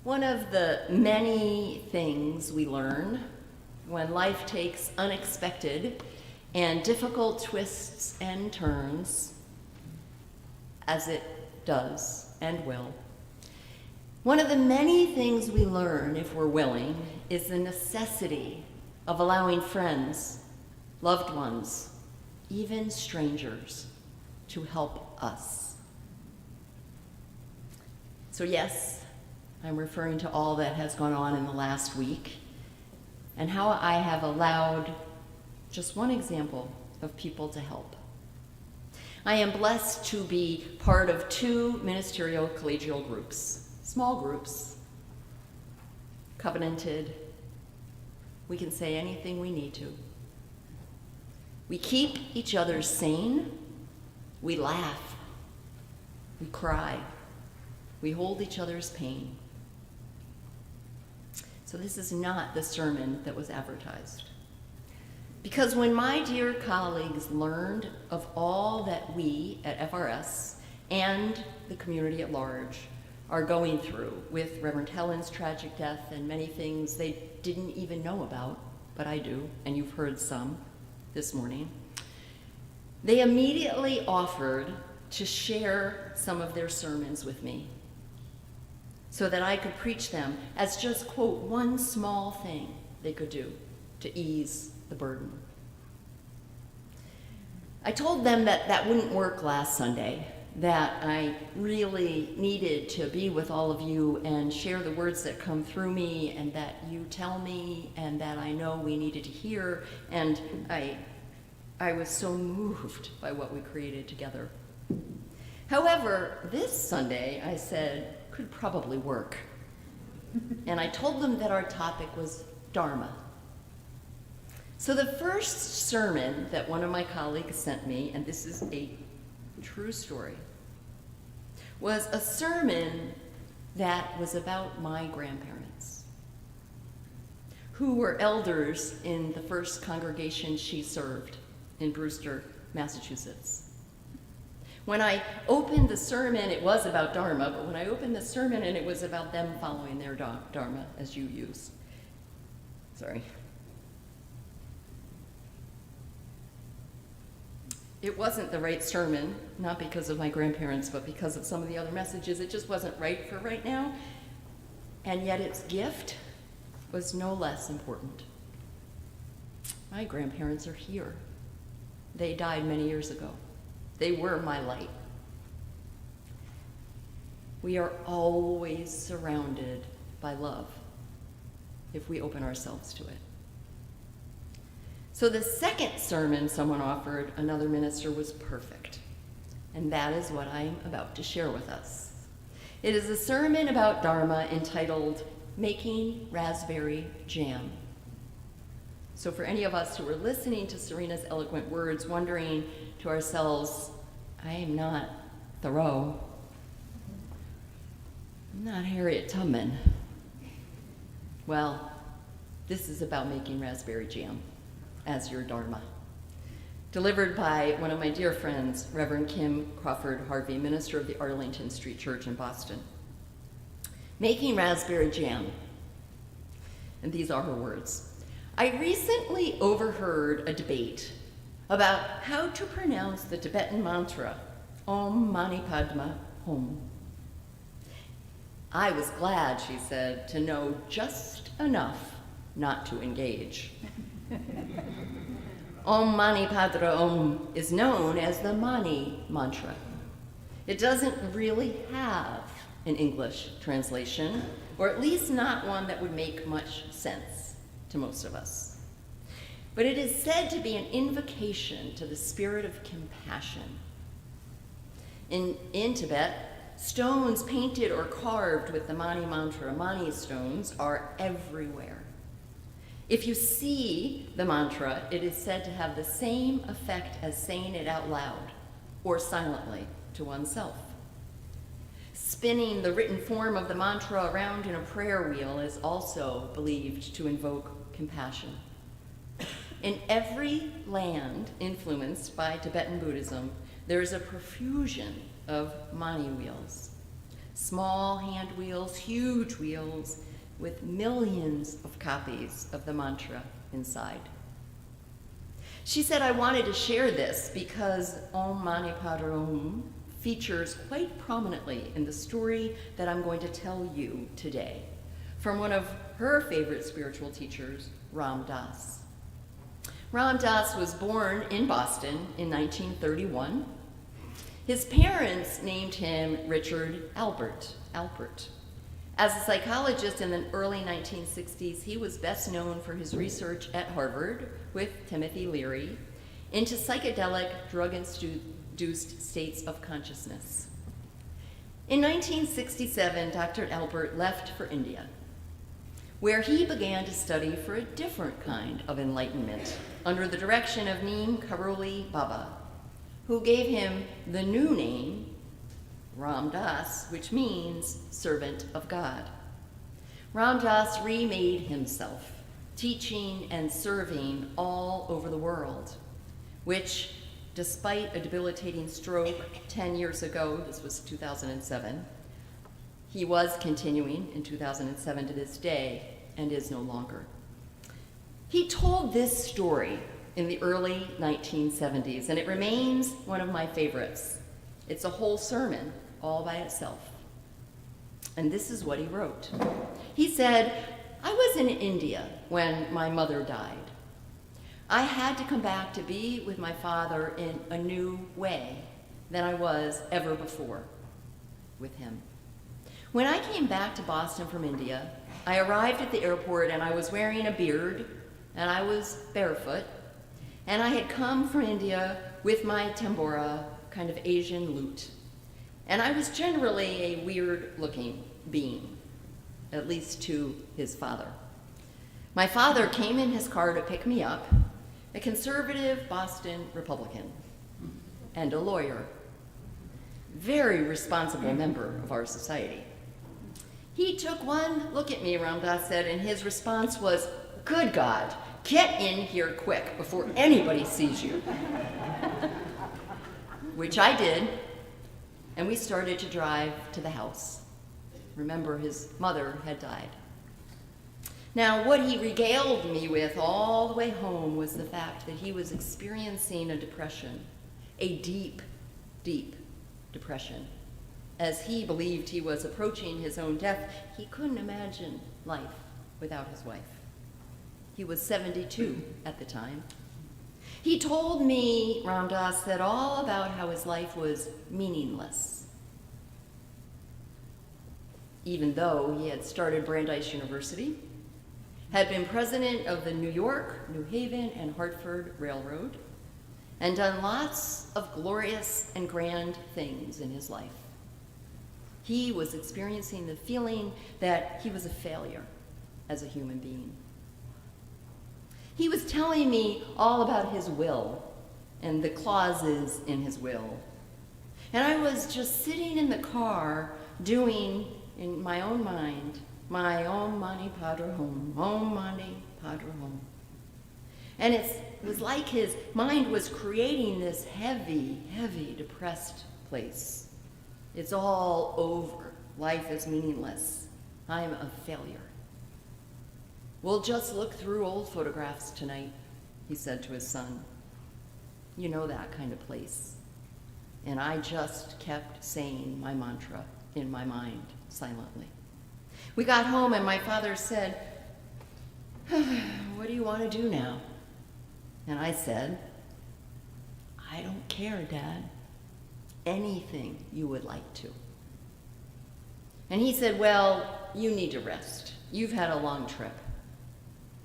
One of the many things we learn when life takes unexpected and difficult twists and turns, as it does and will, one of the many things we learn, if we're willing, is the necessity of allowing friends, loved ones, even strangers, to help us. So yes, I'm referring to all that has gone on in the last week and how I have allowed just one example of people to help. I am blessed to be part of two ministerial collegial groups, small groups, covenanted. We can say anything we need to. We keep each other sane. We laugh. We cry. We hold each other's pain. So this is not the sermon that was advertised. Because when my dear colleagues learned of all that we at FRS and the community at large are going through with Reverend Helen's tragic death and many things they didn't even know about, but I do, and you've heard some this morning, they immediately offered to share some of their sermons with me so that I could preach them as just, quote, one small thing they could do to ease the burden. I told them that that wouldn't work last Sunday, that I really needed to be with all of you and share the words that come through me and that you tell me and that I know we needed to hear, and I was so moved by what we created together. However, this Sunday, I said, could probably work. And I told them that our topic was Dharma. So the first sermon that one of my colleagues sent me, and this is a true story, was a sermon that was about my grandparents, who were elders in the first congregation she served in Brewster, Massachusetts. When I opened the sermon, it was about Dharma, but when I opened the sermon and it was about them following their Dharma, as you use. Sorry. It wasn't the right sermon, not because of my grandparents, but because of some of the other messages. It just wasn't right for right now. And yet its gift was no less important. My grandparents are here. They died many years ago. They were my light. We are always surrounded by love if we open ourselves to it. So the second sermon someone offered, another minister, was perfect. And that is what I'm about to share with us. It is a sermon about Dharma entitled Making Raspberry Jam. So for any of us who are listening to Serena's eloquent words, wondering to ourselves, I am not Thoreau. I'm not Harriet Tubman. Well, this is about making raspberry jam as your Dharma. Delivered by one of my dear friends, Reverend Crawford Harvie, minister of the Arlington Street Church in Boston. Making raspberry jam. And these are her words. I recently overheard a debate about how to pronounce the Tibetan mantra, Om Mani Padma Hum. I was glad, she said, to know just enough not to engage. Om Mani Padma Om is known as the Mani mantra. It doesn't really have an English translation, or at least not one that would make much sense to most of us. But it is said to be an invocation to the spirit of compassion. In Tibet, stones painted or carved with the Mani mantra, Mani stones, are everywhere. If you see the mantra, it is said to have the same effect as saying it out loud or silently to oneself. Spinning the written form of the mantra around in a prayer wheel is also believed to invoke compassion. In every land influenced by Tibetan Buddhism, there is a profusion of Mani wheels. Small hand wheels, huge wheels, with millions of copies of the mantra inside. She said I wanted to share this because Om Mani Padme Hum features quite prominently in the story that I'm going to tell you today from one of her favorite spiritual teachers, Ram Dass. Ram Dass was born in Boston in 1931. His parents named him Richard Alpert. As a psychologist in the early 1960s, he was best known for his research at Harvard with Timothy Leary into psychedelic drug-induced states of consciousness. In 1967, Dr. Alpert left for India, where he began to study for a different kind of enlightenment under the direction of Neem Karoli Baba, who gave him the new name Ram Dass, which means servant of God. Ram Dass remade himself, teaching and serving all over the world, which, despite a debilitating stroke 10 years ago, this was 2007, he was continuing in 2007 to this day and is no longer. He told this story in the early 1970s, and it remains one of my favorites. It's a whole sermon all by itself. And this is what he wrote. He said, I was in India when my mother died. I had to come back to be with my father in a new way than I was ever before with him. When I came back to Boston from India, I arrived at the airport and I was wearing a beard and I was barefoot, and I had come from India with my tambora, kind of Asian lute. And I was generally a weird-looking being, at least to his father. My father came in his car to pick me up, a conservative Boston Republican, and a lawyer, very responsible member of our society. He took one look at me, Ram Dass said, and his response was, "Good God, get in here quick before anybody sees you." Which I did, and we started to drive to the house. Remember, his mother had died. Now, what he regaled me with all the way home was the fact that he was experiencing a depression, a deep, deep depression. As he believed he was approaching his own death, he couldn't imagine life without his wife. He was 72 at the time. He told me, Ram Dass said, all about how his life was meaningless. Even though he had started Brandeis University, had been president of the New York, New Haven, and Hartford Railroad, and done lots of glorious and grand things in his life. He was experiencing the feeling that he was a failure as a human being. He was telling me all about his will and the clauses in his will. And I was just sitting in the car doing, in my own mind, my Om Mani Padme Hum, Om Mani Padme Hum. And it was like his mind was creating this heavy, heavy, depressed place. It's all over. Life is meaningless. I'm a failure. We'll just look through old photographs tonight, he said to his son. You know that kind of place. And I just kept saying my mantra in my mind, silently. We got home and my father said, what do you want to do now? And I said, I don't care, Dad. Anything you would like to. And he said, well, you need to rest. You've had a long trip.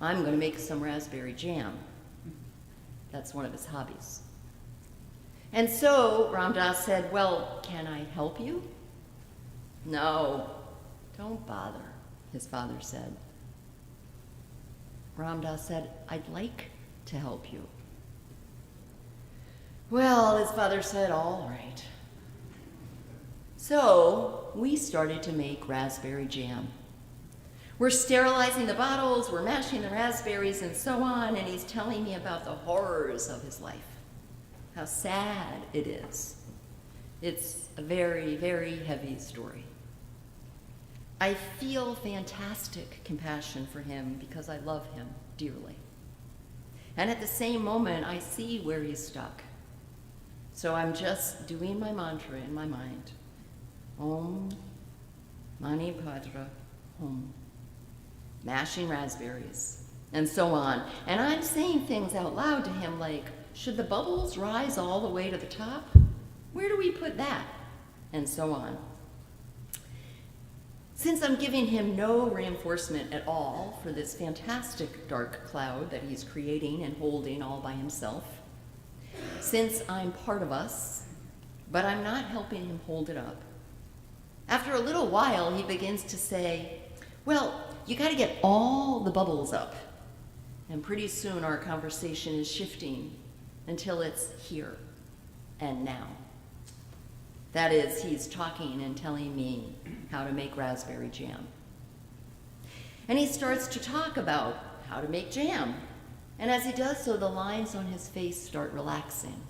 I'm going to make some raspberry jam. That's one of his hobbies. And so Ram Dass said, well, can I help you? No, don't bother, his father said. Ram Dass said, I'd like to help you. Well, his father said, all right. So we started to make raspberry jam. We're sterilizing the bottles, we're mashing the raspberries and so on, and he's telling me about the horrors of his life, how sad it is. It's a very, very heavy story. I feel fantastic compassion for him because I love him dearly. And at the same moment, I see where he's stuck. So I'm just doing my mantra in my mind. Om Mani Padra Om. Mashing raspberries, and so on. And I'm saying things out loud to him like, should the bubbles rise all the way to the top? Where do we put that? And so on. Since I'm giving him no reinforcement at all for this fantastic dark cloud that he's creating and holding all by himself, since I'm part of us, but I'm not helping him hold it up, after a little while he begins to say, well, you got to get all the bubbles up. And pretty soon our conversation is shifting until it's here and now. That is, he's talking and telling me how to make raspberry jam. And he starts to talk about how to make jam. And as he does so, the lines on his face start relaxing.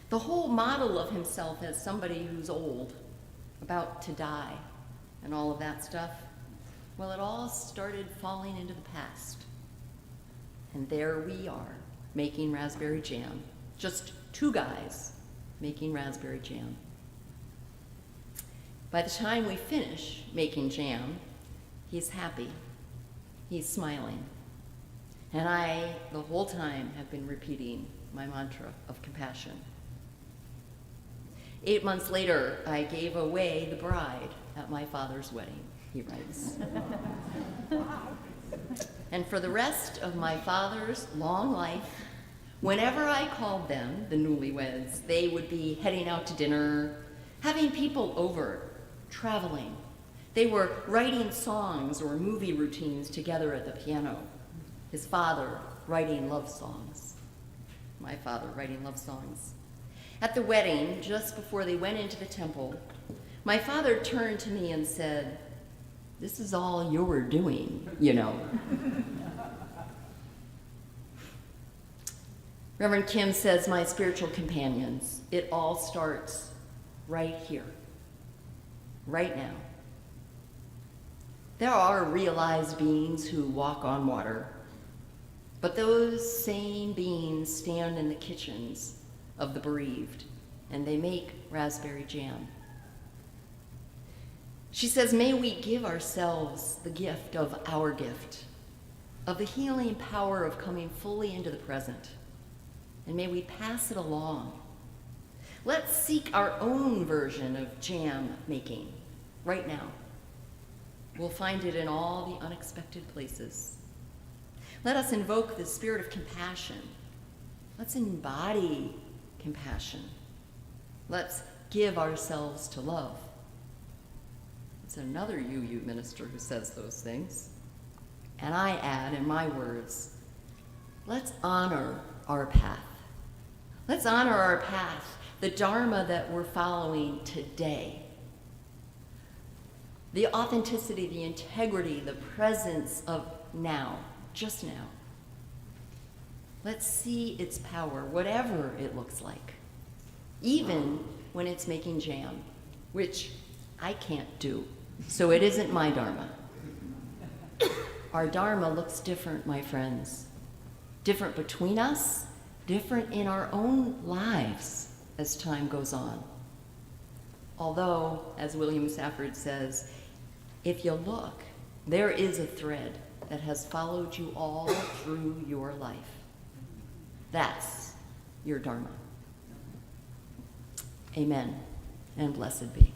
The whole model of himself as somebody who's old, about to die, and all of that stuff, well, it all started falling into the past. And there we are, making raspberry jam. Just two guys making raspberry jam. By the time we finish making jam, he's happy. He's smiling. And I, the whole time, have been repeating my mantra of compassion. 8 months later, I gave away the bride at my father's wedding, he writes. And for the rest of my father's long life, whenever I called them, the newlyweds, they would be heading out to dinner, having people over, traveling. They were writing songs or movie routines together at the piano. His father writing love songs. My father writing love songs. At the wedding, just before they went into the temple, my father turned to me and said, "This is all you're doing, you know." Reverend Kim says, my spiritual companions, it all starts right here, right now. There are realized beings who walk on water, but those same beings stand in the kitchens of the bereaved, and they make raspberry jam. She says, may we give ourselves the gift of our gift, of the healing power of coming fully into the present, and may we pass it along. Let's seek our own version of jam making right now. We'll find it in all the unexpected places. Let us invoke the spirit of compassion. Let's embody compassion. Let's give ourselves to love. It's another UU minister who says those things. And I add in my words, let's honor our path. Let's honor our path, the Dharma that we're following today. The authenticity, the integrity, the presence of now, just now. Let's see its power, whatever it looks like, even when it's making jam, which I can't do, so it isn't my Dharma. Our Dharma looks different, my friends. Different between us, different in our own lives as time goes on. Although, as William Safford says, if you look, there is a thread that has followed you all through your life. That's your Dharma. Amen, and blessed be.